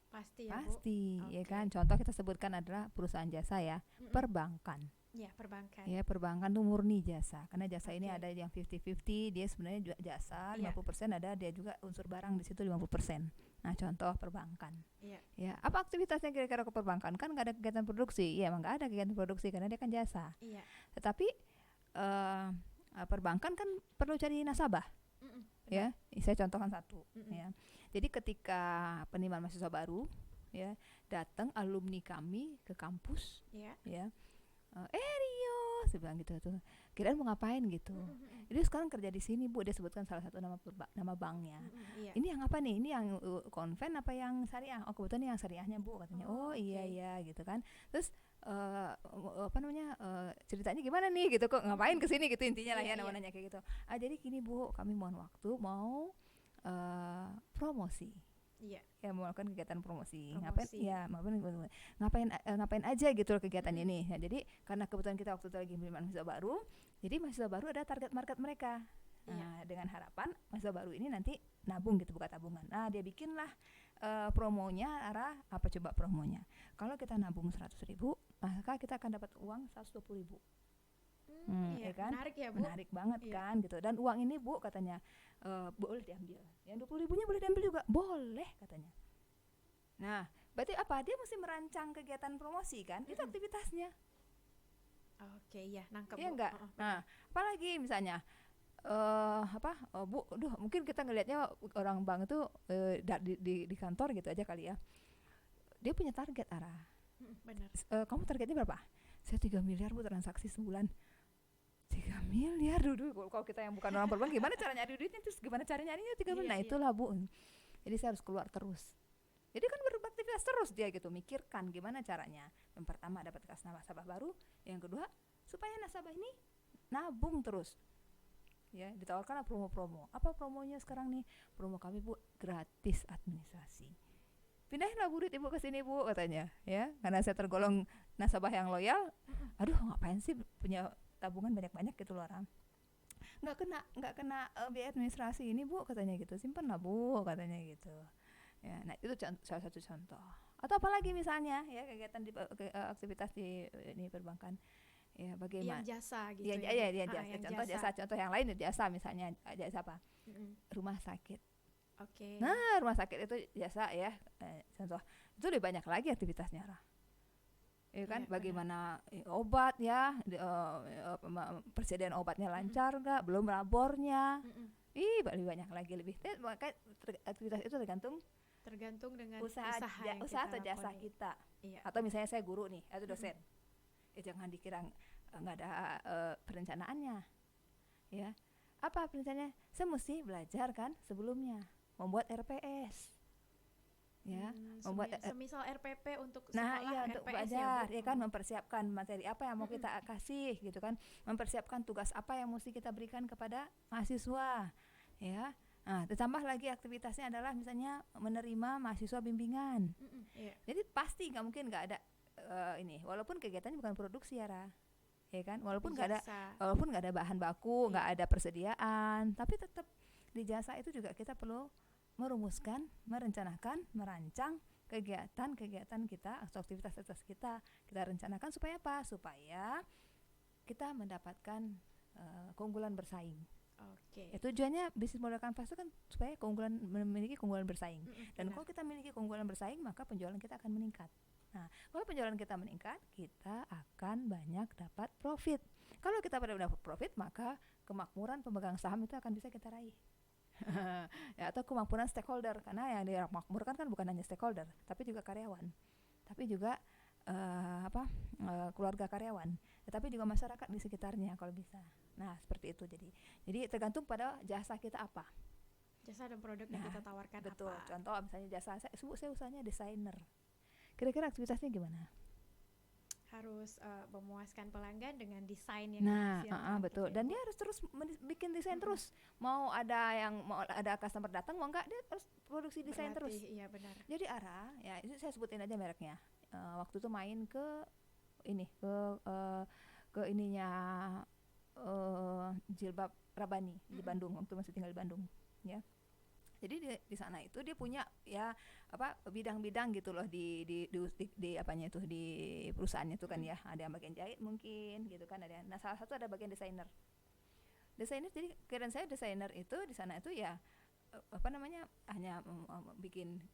ya, Bu? Pasti, ya Oke. kan. Contoh kita sebutkan adalah perusahaan jasa ya, perbankan. Ya, perbankan. Ya, perbankan tuh murni jasa. Karena jasa ini Oke. ada yang 50-50, dia sebenarnya juga jasa, Iya. 50% ada dia juga unsur barang di situ 50%. Nah, contoh perbankan. Iya. Ya, apa aktivitasnya kira-kira ke perbankan? Kan nggak ada kegiatan produksi. Iya, emang nggak ada kegiatan produksi karena dia kan jasa. Iya. Tetapi perbankan kan perlu cari nasabah. Ya, saya contohkan satu. Ya, jadi ketika penerimaan mahasiswa baru, ya, datang alumni kami ke kampus, Iya. ya, Rio, saya bilang gitu tuh, kirain mau ngapain gitu. Jadi sekarang kerja di sini, Bu, dia sebutkan salah satu nama banknya. Iya. Ini yang apa nih? Ini yang konven apa yang syariah? Oh, kebetulan ini yang syariahnya, Bu, katanya. Oh, iya oke. iya gitu kan. Terus apa namanya, ceritanya gimana nih gitu, kok ngapain kesini gitu intinya lah Iya, ya, nama iya. nanya kayak gitu. Jadi gini, Bu, kami mohon waktu mau promosi. Iya. Ya, mau melakukan kegiatan promosi. Promosi. Ngapain aja gitu loh kegiatannya nih. Nah, jadi karena kebetulan kita waktu itu lagi penerimaan mahasiswa baru, jadi mahasiswa baru ada target market mereka. Nah, dengan harapan mahasiswa baru ini nanti nabung gitu, buka tabungan. Nah, dia bikinlah promonya, apa coba promonya? Kalau kita nabung 100.000, maka kita akan dapat uang 120.000. Iya, Ya kan? menarik ya, Bu. Menarik banget Iya. kan gitu. Dan uang ini, Bu, katanya boleh diambil. Yang 20.000-nya boleh diambil juga, boleh katanya. Nah, berarti apa? Dia mesti merancang kegiatan promosi kan? Itu aktivitasnya. Oke, iya, nangkep, Iya Bu. enggak? Nah, apalagi misalnya Bu, mungkin kita ngelihatnya orang bank itu di kantor gitu aja kali ya. Dia punya target, Benar. kamu targetnya berapa? Saya 3 miliar Bu transaksi sebulan. 3 miliar dulu. Kalau kita yang bukan orang berbank gimana cara nyari duitnya, terus gimana cara nyarinya 3 miliar. Nah itulah Bu. Jadi saya harus keluar terus. Jadi kan beraktivitas terus dia gitu, mikirkan gimana caranya. Yang pertama dapat nasabah baru, yang kedua supaya nasabah ini nabung terus. Ya, ditawarkan promo-promo. Apa promonya sekarang nih? Promo kami Bu gratis administrasi. Pindahinlah Bu Ibu ke sini Bu katanya, ya. Karena saya tergolong nasabah yang loyal. Aduh, ngapain sih punya tabungan banyak-banyak gitu loh orang. Nggak kena biaya administrasi ini Bu katanya gitu. Simpanlah Bu katanya gitu. Ya, nah itu salah satu contoh. Atau apalagi misalnya ya kegiatan di aktivitas di ini perbankan. Ya, bagaimana? Yang jasa gitu ya. Yang Contoh jasa, contoh yang lain jasa misalnya jasa apa? Rumah sakit. Oke. Nah, rumah sakit itu jasa ya. Contoh itu lebih banyak lagi aktivitasnya, ya kan? Bagaimana obat ya, persediaan obatnya lancar nggak? Belum labornya. Lebih banyak lagi aktivitas itu tergantung dengan usaha atau jasa kita. Iya. Atau misalnya saya guru nih atau dosen. Jangan dikira nggak ada perencanaannya. Ya. Apa perencanaannya? Saya mesti belajar kan sebelumnya membuat RPS. Ya, membuat semisal RPP untuk nah sekolah, iya untuk RPS belajar ya kan, mempersiapkan materi apa yang mau kita kasih gitu kan, mempersiapkan tugas apa yang mesti kita berikan kepada mahasiswa ya. Nah, ditambah lagi aktivitasnya adalah misalnya menerima mahasiswa bimbingan. Jadi pasti nggak mungkin nggak ada ini, walaupun kegiatannya bukan produksi ya kan, walaupun nggak ada bahan baku, nggak ada persediaan, tapi tetap di jasa itu juga kita perlu merumuskan, merencanakan, merancang kegiatan kita atau aktivitas kita rencanakan supaya apa? Supaya kita mendapatkan keunggulan bersaing. Oke. Ya, tujuannya bisnis model kanvas itu kan supaya memiliki keunggulan bersaing. Dan kalau kita memiliki keunggulan bersaing, maka penjualan kita akan meningkat. Nah, kalau penjualan kita meningkat, kita akan banyak dapat profit. Kalau kita pada dapat profit, maka kemakmuran pemegang saham itu akan bisa kita raih. Ya, atau kemakmuran stakeholder, karena yang dimakmurkan kan bukan hanya stakeholder, tapi juga karyawan, tapi juga keluarga karyawan, tapi juga masyarakat di sekitarnya kalau bisa. Nah seperti itu. Jadi tergantung pada jasa kita apa, jasa dan produk yang kita tawarkan. Betul. Apa. Contoh misalnya jasa saya usahanya desainer, kira-kira aktivitasnya gimana? Harus memuaskan pelanggan dengan desain yang betul. Dan dia harus terus bikin desain terus. Mau ada customer datang, mau enggak dia harus produksi desain terus. Iya benar. Jadi ya itu saya sebutin aja mereknya. Waktu itu main ke ininya Jilbab Rabani di Bandung, waktu masih tinggal di Bandung, ya. Jadi di sana itu dia punya bidang-bidang gitu loh di apanya itu di perusahaannya itu kan ya. Ada yang bagian jahit mungkin gitu kan, ada. Nah, salah satu ada bagian desainer. Jadi kira saya desainer itu di sana itu ya hanya bikin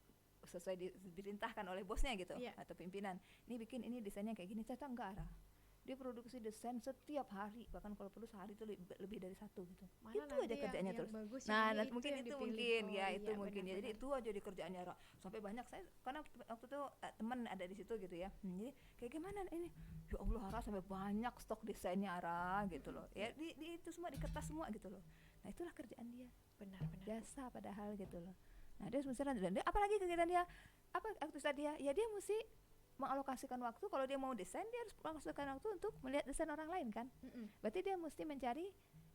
sesuai diperintahkan oleh bosnya gitu, atau pimpinan. Ini bikin ini desainnya kayak gini, ternyata enggak arah. Dia produksi desain setiap hari, bahkan kalau perlu sehari itu lebih dari satu gitu. Itu aja kerjanya terus. Mungkin itu mungkin ya. Jadi itu aja di kerjaannya sampai banyak. Saya karena waktu itu teman ada di situ gitu ya. Jadi kayak gimana ini? Ya Allah, Ara sampai banyak stok desainnya Ara gitu loh. Ya di itu semua di kertas semua gitu loh. Nah, itulah kerjaan dia. Benar-benar. Jasa padahal gitu loh. Nah, dia mesti dan dia apalagi kegiatan dia aktivitas dia? Ya dia mesti mengalokasikan waktu. Kalau dia mau desain, dia harus mengalokasikan waktu untuk melihat desain orang lain kan. Berarti dia mesti mencari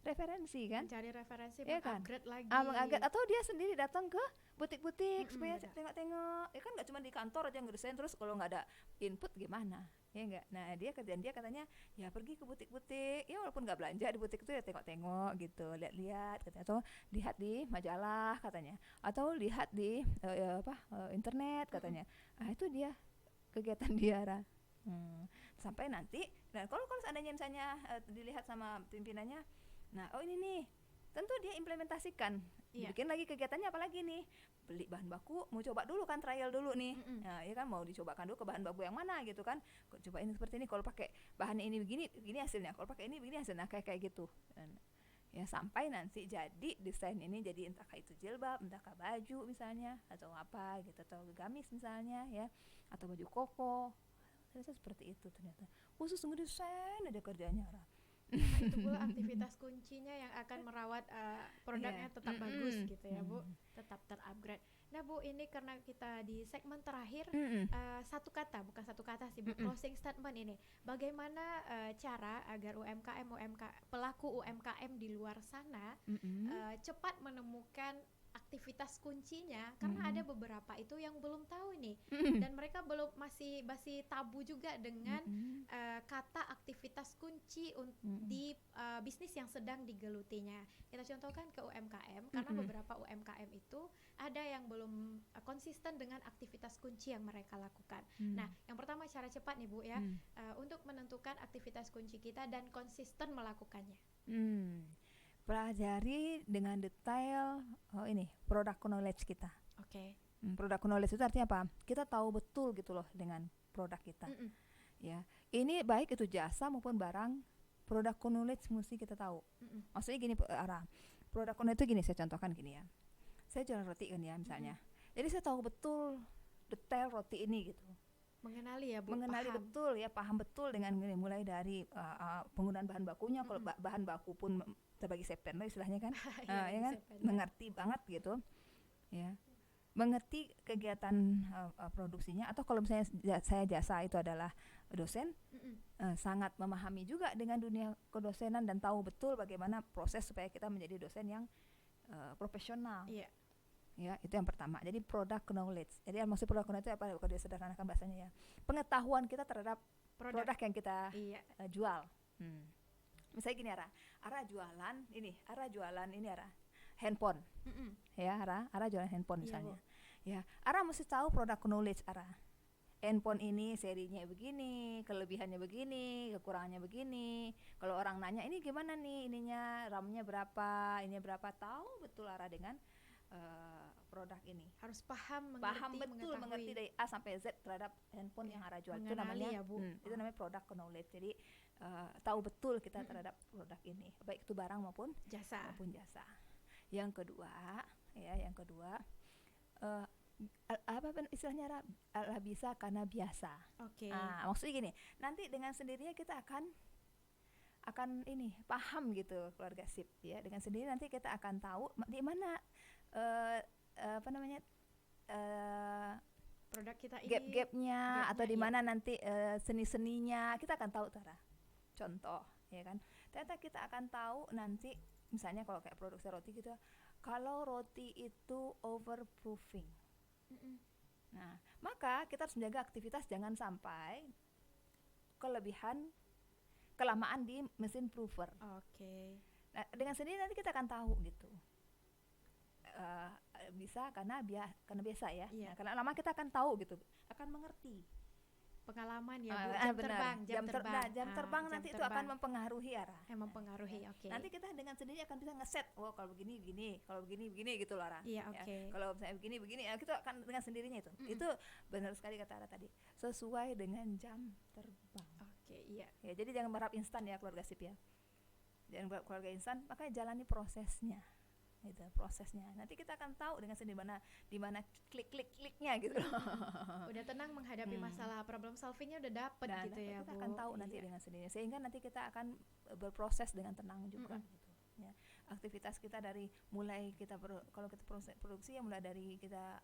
referensi kan, ya mengupgrade lagi, atau dia sendiri datang ke butik-butik supaya tengok-tengok. Ya kan nggak cuma di kantor aja ngedesain terus kalau nggak ada input gimana, ya enggak. Nah, kerjaan dia katanya ya pergi ke butik-butik, ya walaupun nggak belanja di butik itu ya tengok-tengok gitu, lihat-lihat katanya, atau lihat di majalah katanya, atau lihat di internet katanya. Ah, itu dia kegiatan dia sampai nanti. Dan kalau seandainya misalnya dilihat sama pimpinannya, nah ini nih tentu dia implementasikan, bikin lagi kegiatannya apalagi nih, beli bahan baku, mau coba dulu kan, trial dulu nih. Nah, ya kan mau dicobakan dulu ke bahan baku yang mana gitu kan, coba ini seperti ini, kalau pakai bahannya ini begini hasilnya, kalau pakai ini begini hasilnya, kayak gitu. Ya sampai nanti jadi desain ini jadi entah itu jilbab, entah baju misalnya, atau apa gitu, atau gamis misalnya ya, atau baju koko. ternyata seperti itu ternyata. Khusus ngedesain ada kerjanya Ra. Nah, itu pula aktivitas kuncinya yang akan merawat produknya tetap bagus gitu ya Bu, tetap terupgrade. Nah Bu, ini karena kita di segmen terakhir, satu kata, bukan satu kata sih Bu, closing statement ini, bagaimana cara agar pelaku UMKM di luar sana cepat menemukan aktivitas kuncinya, karena ada beberapa itu yang belum tahu nih, dan mereka masih tabu juga dengan kata aktivitas kunci di bisnis yang sedang digelutinya. Kita contohkan ke UMKM, karena beberapa UMKM itu ada yang belum konsisten dengan aktivitas kunci yang mereka lakukan. Nah, yang pertama cara cepat nih Bu ya, untuk menentukan aktivitas kunci kita dan konsisten melakukannya. Pelajari dengan detail ini product knowledge kita. Oke. Product knowledge itu artinya apa? Kita tahu betul gitu loh dengan produk kita. Ya, ini baik itu jasa maupun barang, product knowledge mesti kita tahu. Maksudnya gini Ara, product knowledge itu gini, saya contohkan gini ya. Saya jualan roti kan ya misalnya. Jadi saya tahu betul detail roti ini gitu. Mengenali ya Bu, mengenali paham. betul ya, paham betul dengan mulai dari penggunaan bahan bakunya. Kalau bahan baku pun terbagi September istilahnya kan, ya kan, mengerti banget gitu, ya, mengerti kegiatan produksinya. Atau kalau misalnya saya jasa itu adalah dosen, sangat memahami juga dengan dunia kedosenan dan tahu betul bagaimana proses supaya kita menjadi dosen yang profesional. Ya, itu yang pertama. Jadi product knowledge. Jadi maksud product knowledge itu apa? Kalau disederhanakan bahasanya ya, pengetahuan kita terhadap produk yang kita jual. Misalnya gini Ara jualan ini Ara handphone. Ya, Ara jualan handphone misalnya. Ya, Ara mesti tahu produk knowledge Ara. Handphone ini serinya begini, kelebihannya begini, kekurangannya begini. Kalau orang nanya ini gimana nih, ininya RAM-nya berapa, ininya berapa, tahu betul Ara dengan produk ini. Harus paham betul, mengerti dari A sampai Z terhadap handphone yang Ara jual. Itu namanya itu namanya product knowledge. Jadi tahu betul kita terhadap produk ini, baik itu barang maupun jasa. Yang kedua apa istilahnya Ara bisa karena biasa. Maksudnya gini, nanti dengan sendirinya kita akan ini paham gitu keluarga SIP ya. Dengan sendiri nanti kita akan tahu di mana produk kita ini gap-gapnya atau di mana nanti seni-seninya kita akan tahu Tara. Contoh ya kan, ternyata kita akan tahu nanti misalnya kalau kayak produksi roti gitu, kalau roti itu overproofing. Nah, maka kita harus menjaga aktivitas jangan sampai kelamaan di mesin proofer. Nah, dengan sendiri nanti kita akan tahu gitu. Bisa karena biasa ya. Nah, karena lama kita akan tahu gitu, akan mengerti. Pengalaman ya Bu, jam terbang nanti itu akan mempengaruhi Ara. Mempengaruhi, Nanti kita dengan sendiri akan bisa ngeset, kalau begini, kalau begini gitu loh Ara. Kalau misalnya begini, kita akan dengan sendirinya itu. Itu benar sekali kata Ara tadi. Sesuai dengan jam terbang. Ya, jadi jangan berharap instan ya keluarga SIP ya. Jangan berharap keluarga instan, makanya jalani prosesnya. Gitu, prosesnya. Nanti kita akan tahu dengan sendiri di mana klik-kliknya gitu loh. Udah tenang menghadapi masalah, problem solvingnya udah dapet gitu ya kita Bu. akan tahu nanti dengan sendirinya, sehingga nanti kita akan berproses dengan tenang juga gitu. Ya. Aktivitas kita dari mulai kita kalau kita produksi ya mulai dari kita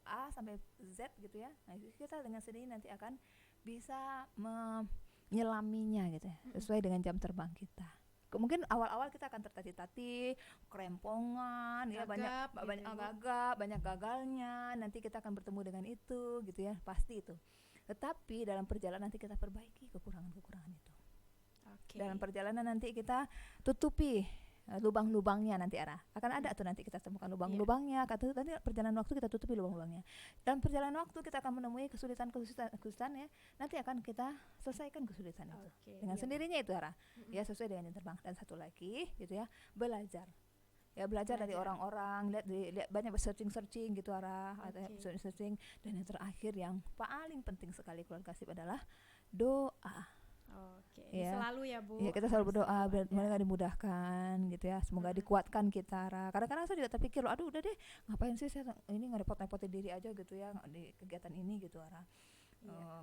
A sampai Z gitu ya. Nah, itu kita dengan sendiri nanti akan bisa menyelaminya gitu ya, sesuai dengan jam terbang kita. Mungkin awal-awal kita akan tertatih-tatih, kerempongan, ya banyak gagap, banyak gagalnya. Nanti kita akan bertemu dengan itu, gitu ya, pasti itu. Tetapi dalam perjalanan nanti kita perbaiki kekurangan-kekurangan itu. Dalam perjalanan nanti kita tutupi lubang-lubangnya nanti akan ada tuh, nanti kita temukan lubang-lubangnya. Nanti perjalanan waktu kita tutupi lubang-lubangnya. Dalam perjalanan waktu kita akan menemui kesulitan ya. Nanti akan kita selesaikan kesulitan itu dengan sendirinya itu ya, sesuai dengan yang terbang. Dan satu lagi gitu ya, belajar dari orang-orang, lihat banyak searching gitu searching. Dan yang terakhir yang paling penting sekali keluarga SIP adalah doa. Ya. Selalu ya Bu. Ya, kita selalu berdoa mereka dimudahkan gitu ya. Semoga dikuatkan kita. Kadang-kadang saya juga terpikir aduh udah deh, ngapain sih saya ini ngerepot-repotin diri aja gitu ya di kegiatan ini gitu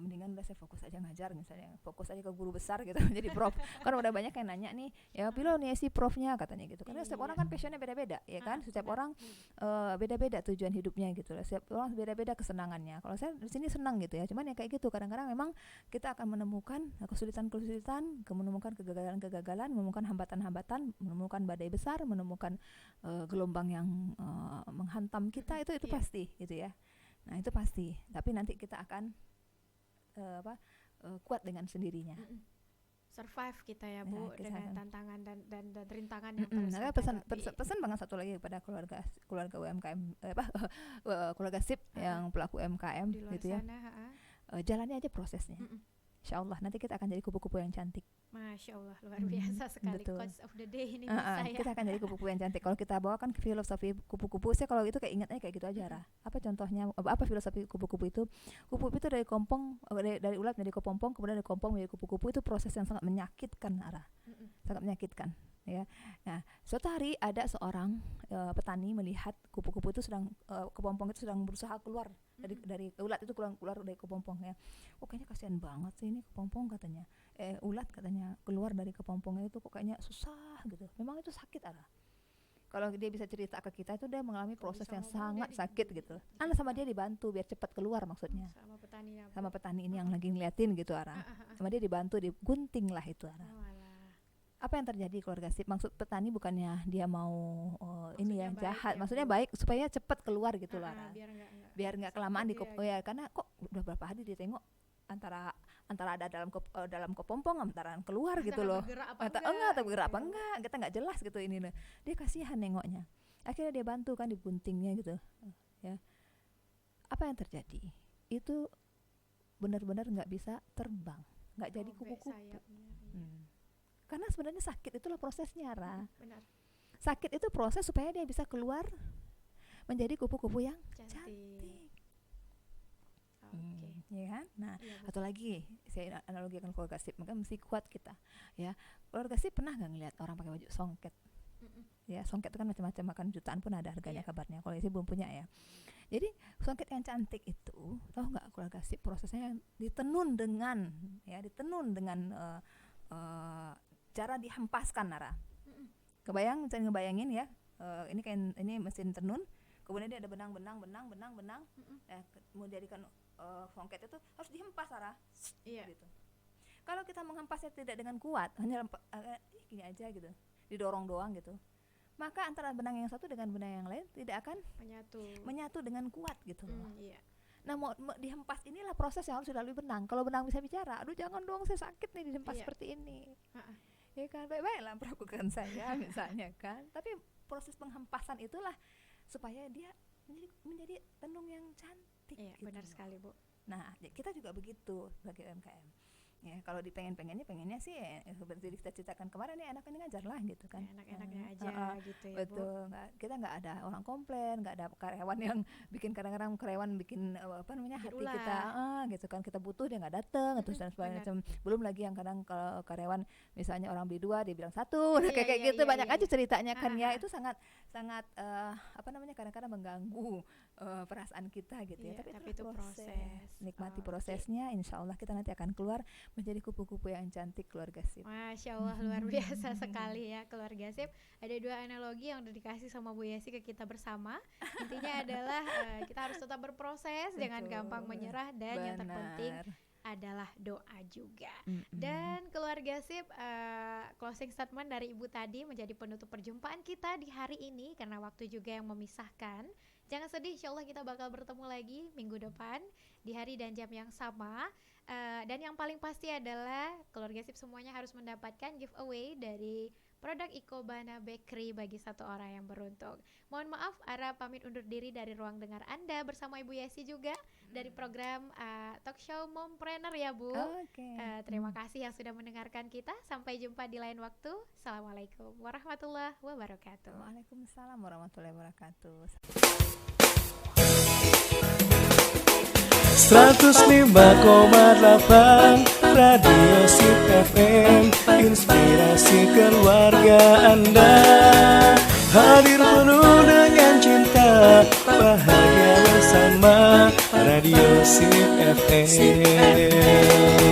Mendingan udah saya fokus aja ngajar misalnya, fokus aja ke guru besar gitu jadi prof. Kan udah banyak yang nanya nih, ya Pilo nih si profnya katanya gitu. Karena setiap orang kan passionnya beda-beda ya kan, setiap orang beda-beda tujuan hidupnya gitu loh. Setiap orang beda-beda kesenangannya. Kalau saya di sini senang gitu ya, cuman ya kayak gitu kadang-kadang memang kita akan menemukan kesulitan-kesulitan, menemukan kegagalan-kegagalan, menemukan hambatan-hambatan, menemukan badai besar, menemukan gelombang yang menghantam kita, itu pasti gitu ya. Nah itu pasti, tapi nanti kita akan kuat dengan sendirinya. Survive kita ya Bu, Nah, dengan akan. tantangan dan rintangan yang terus Nah, kita pesan banget satu lagi kepada keluarga UMKM keluarga SIP yang pelaku UMKM di luar gitu ya. sana. Jalani aja prosesnya. Insya Allah nanti kita akan jadi kupu-kupu yang cantik. Masya Allah, luar biasa sekali. Betul. Quotes of the day ini bisa ya. Kita akan jadi kupu-kupu yang cantik. Kalau kita bawakan filosofi kupu-kupu, saya kalau itu kayak ingatnya kayak gitu aja, Ra. Apa contohnya? Apa filosofi kupu-kupu itu? Kupu-kupu itu dari kompong, dari ulat menjadi kepompong, kemudian dari kompong menjadi kupu-kupu. Itu proses yang sangat menyakitkan, Ra. Sangat menyakitkan. Ya. Nah, suatu hari ada seorang petani melihat kupu-kupu itu sedang kepompong itu sedang berusaha keluar dari ulat itu keluar dari kepompong ya. Oh kayaknya kasihan banget sih ini kepompong katanya. Ulat katanya keluar dari kepompongnya itu kok kayaknya susah gitu. Memang itu sakit Ara. Kalau dia bisa cerita ke kita itu dia mengalami proses yang sangat sakit gitu. Sama dia dibantu biar cepat keluar maksudnya. Sama petani ini yang lagi ngeliatin gitu Ara. Sama dia dibantu, digunting lah itu Ara. Apa yang terjadi keluarga SIP? Maksud petani bukannya dia mau ini ya jahat, maksudnya baik supaya cepat keluar gitu lah, biar nggak kelamaan di ya karena kok udah berapa hari dia tengok antara ada dalam kepompong antara keluar gitu loh, atau bergerak apa enggak, kita nggak jelas gitu ini loh. Dia kasihan nengoknya, akhirnya dia bantu kan diguntingnya gitu, ya. Apa yang terjadi? Itu benar-benar nggak bisa terbang, nggak jadi kupu-kupu. Karena sebenarnya sakit itulah prosesnya, Ra. Benar. Sakit itu proses supaya dia bisa keluar menjadi kupu-kupu yang cantik. Ya kan? Nah, atau lagi saya analogikan keluarga SIP, maka mesti kuat kita. Ya, keluarga SIP pernah nggak ngeliat orang pakai baju songket? Ya, songket itu kan macam-macam, makan jutaan pun ada harganya kabarnya. Kalau saya belum punya ya. Jadi songket yang cantik itu, tahu nggak keluarga SIP prosesnya ditenun dengan cara dihempaskan, Nara. Ngebayangin ya, ini mesin tenun, kemudian dia ada benang, kemudian jadikan songket itu harus dihempas, Nara. Gitu. Kalau kita menghempasnya tidak dengan kuat, hanya gini aja gitu, didorong doang gitu, maka antara benang yang satu dengan benang yang lain tidak akan menyatu dengan kuat gitu loh. Nah, mau dihempas inilah proses yang harus dilalui benang. Kalau benang bisa bicara, aduh jangan dong saya sakit nih dihempas seperti ini. Ya kan, baik-baiklah perlakukan saya misalnya kan. Tapi proses penghempasan itulah supaya dia menjadi tenun yang cantik. Iya, gitu. Benar sekali, Bu. Nah, kita juga begitu sebagai UMKM. Ya, kalau pengennya sih seperti kita ceritakan kemarin nih, enak ini ngajar lah gitu kan. Enak-enaknya aja gitu ya, betul. Bu. Kita nggak ada orang komplain, nggak ada karyawan yang kadang-kadang karyawan bikin hati ulah. Kita gitu kan, kita butuh dia nggak datang atau dan sebagainya. Belum lagi yang kadang kalau karyawan misalnya orang beli 2 dia bilang 1, kayak gitu banyak aja ceritanya kan ya. Itu sangat kadang-kadang mengganggu perasaan kita gitu ya. Tapi itu proses. Nikmati prosesnya, insya Allah kita nanti akan keluar menjadi kupu-kupu yang cantik keluarga SIP. Masya Allah, luar biasa sekali ya keluarga SIP. Ada 2 analogi yang udah dikasih sama Bu Yesi ke kita bersama. Intinya adalah kita harus tetap berproses, jangan gampang menyerah, dan yang terpenting adalah doa juga. Dan keluarga SIP, closing statement dari Ibu tadi menjadi penutup perjumpaan kita di hari ini, karena waktu juga yang memisahkan. Jangan sedih, insya Allah kita bakal bertemu lagi minggu depan di hari dan jam yang sama. Dan yang paling pasti adalah keluarga SIP semuanya harus mendapatkan giveaway dari produk Ikobana Bakery bagi 1 orang yang beruntung. Mohon maaf, Ara pamit undur diri dari ruang dengar Anda bersama Ibu Yesi juga dari program Talk Show Mompreneur ya, Bu. Terima kasih yang sudah mendengarkan kita. Sampai jumpa di lain waktu. Assalamualaikum warahmatullahi wabarakatuh. Waalaikumsalam warahmatullahi wabarakatuh. 105,8 Radio SIP FM, inspirasi keluarga Anda. Hadir penuh dengan cinta, bahagia bersama Radio Sip FM.